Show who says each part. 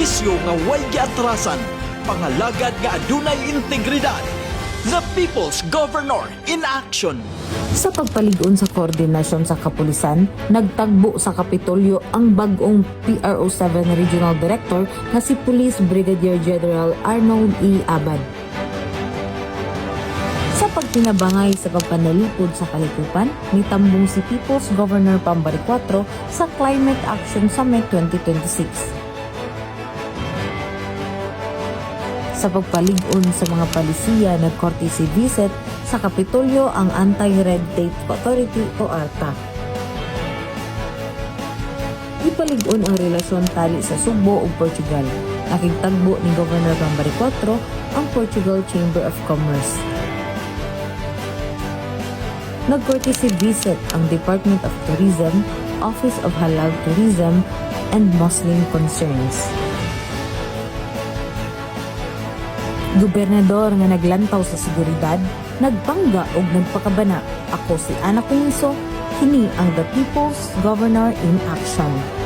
Speaker 1: serbisyo nga way giatrasan, pangalagad nga adunay integridad. The People's Governor in Action.
Speaker 2: Sa pagpalig-on sa koordinasyon sa kapulisan, nagtagbo sa Kapitolyo ang bagong PRO7 Regional Director na si Police Brigadier General Arnold E. Abad. Sa pagtinabangay sa pagpanalipod sa kalikupan, nitambong si People's Governor Pambari 4 sa Climate Action Summit 2026. Sa pagpalig-on sa mga palisiya, nag-courtesy visit sa Kapitolyo ang Anti-Red Tape Authority o ARTA. Ipalig-on ang relasyon tali sa Subo ug Portugal. Nakigtagbo ni Governor Pambari 4 ang Portugal Chamber of Commerce. Nag-courtesy visit ang Department of Tourism, Office of Halal Tourism, and Muslim Concerns. Gobernador nga naglantaw sa seguridad, nagpangga og nagpakabana. Ako si Ana Kumiso, kini ang The People's Governor in Action.